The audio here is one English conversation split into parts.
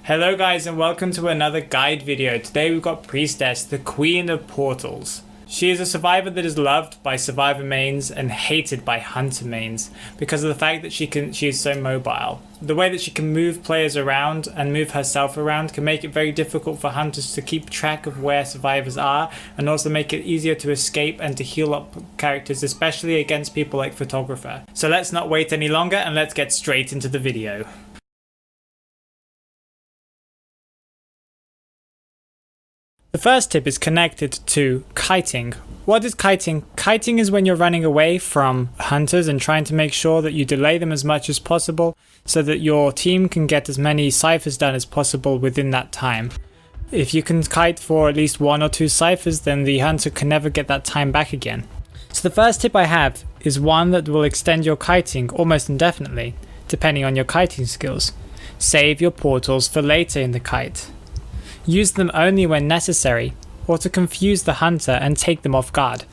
Hello guys and welcome to another guide video. Today we've got Priestess, the Queen of Portals. She is a survivor that is loved by survivor mains and hated by hunter mains because of the fact that she is so mobile. The way that she can move players around and move herself around can make it very difficult for hunters to keep track of where survivors are, and also make it easier to escape and to heal up characters, especially against people like Photographer. So let's not wait any longer and let's get straight into the video. The first tip is connected to kiting. What is kiting? Kiting is when you're running away from hunters and trying to make sure that you delay them as much as possible so that your team can get as many ciphers done as possible within that time. If you can kite for at least 1 or 2 ciphers, then the hunter can never get that time back again. So the first tip I have is one that will extend your kiting almost indefinitely, depending on your kiting skills. Save your portals for later in the kite. Use them only when necessary, or to confuse the hunter and take them off guard.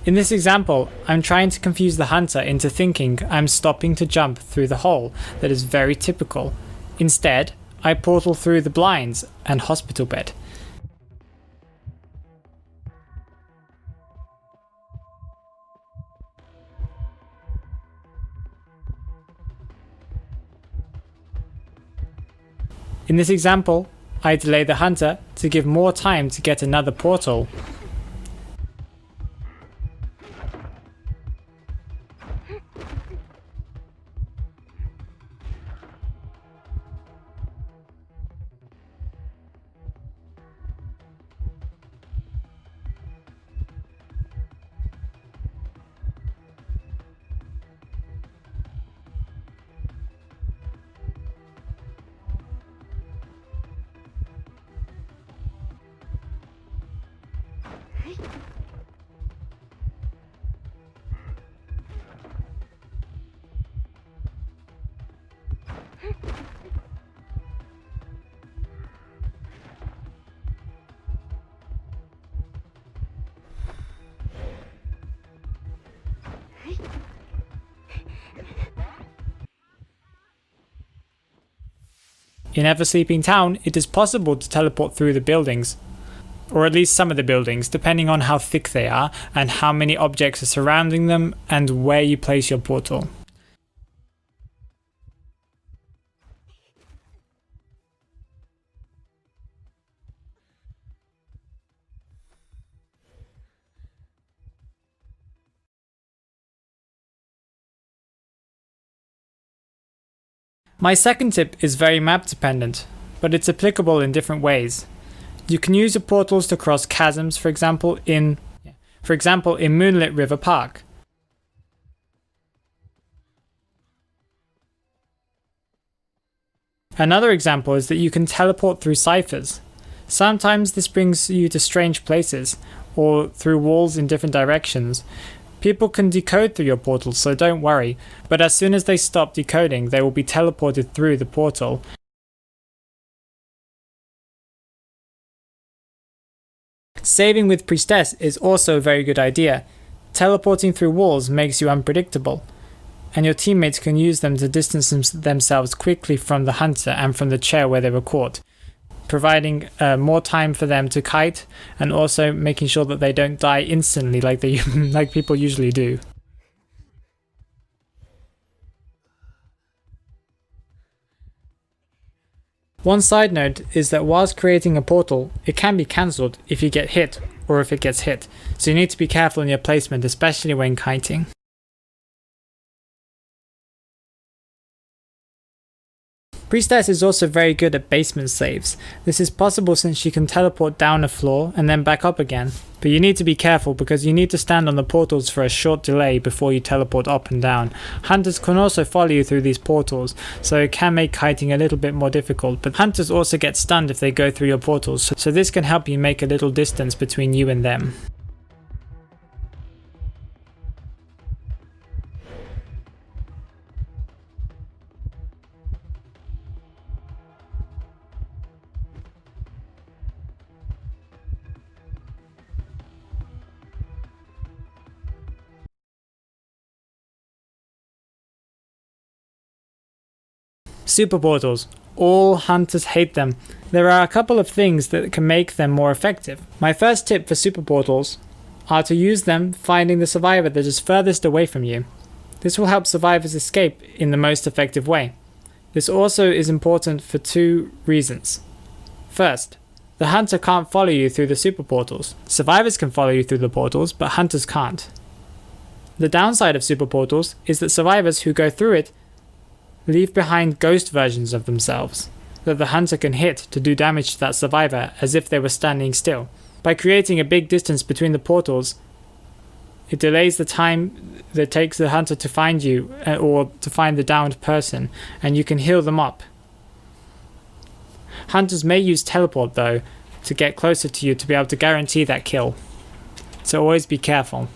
In this example, I'm trying to confuse the hunter into thinking I'm stopping to jump through the hole. That is very typical. Instead, I portal through the blinds and hospital bed. In this example, I delay the hunter to give more time to get another portal. In Ever Sleeping Town, it is possible to teleport through the buildings, or at least some of the buildings, depending on how thick they are and how many objects are surrounding them and where you place your portal. My second tip is very map dependent, but it's applicable in different ways. You can use your portals to cross chasms, for example in Moonlit River Park. Another example is that you can teleport through ciphers. Sometimes this brings you to strange places, or through walls in different directions. People can decode through your portals, so don't worry, but as soon as they stop decoding, they will be teleported through the portal. Saving with Priestess is also a very good idea. Teleporting through walls makes you unpredictable, and your teammates can use them to distance themselves quickly from the hunter and from the chair where they were caught, providing more time for them to kite and also making sure that they don't die instantly like people usually do. One side note is that whilst creating a portal, it can be cancelled if you get hit or if it gets hit, so you need to be careful in your placement, especially when kiting. Priestess is also very good at basement saves. This is possible since she can teleport down a floor and then back up again. But you need to be careful because you need to stand on the portals for a short delay before you teleport up and down. Hunters can also follow you through these portals, so it can make kiting a little bit more difficult, but hunters also get stunned if they go through your portals, so this can help you make a little distance between you and them. Superportals, all hunters hate them. There are a couple of things that can make them more effective. My first tip for superportals are to use them finding the survivor that is furthest away from you. This will help survivors escape in the most effective way. This also is important for 2 reasons. First, the hunter can't follow you through the superportals. Survivors can follow you through the portals, but hunters can't. The downside of superportals is that survivors who go through it leave behind ghost versions of themselves that the hunter can hit to do damage to that survivor as if they were standing still. By creating a big distance between the portals, it delays the time that it takes the hunter to find you or to find the downed person, and you can heal them up. Hunters may use teleport though to get closer to you to be able to guarantee that kill, so always be careful.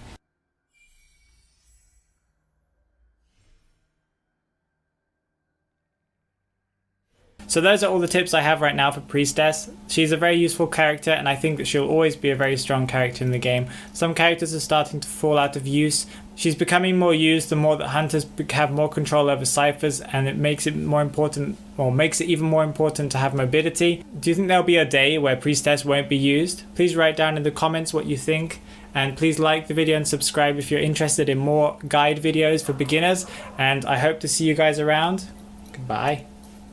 So those are all the tips I have right now for Priestess. She's a very useful character, and I think that she'll always be a very strong character in the game. Some characters are starting to fall out of use. She's becoming more used the more that hunters have more control over ciphers, and it makes it more important, or makes it even more important to have mobility. Do you think there'll be a day where Priestess won't be used? Please write down in the comments what you think, and please like the video and subscribe if you're interested in more guide videos for beginners, and I hope to see you guys around. Goodbye.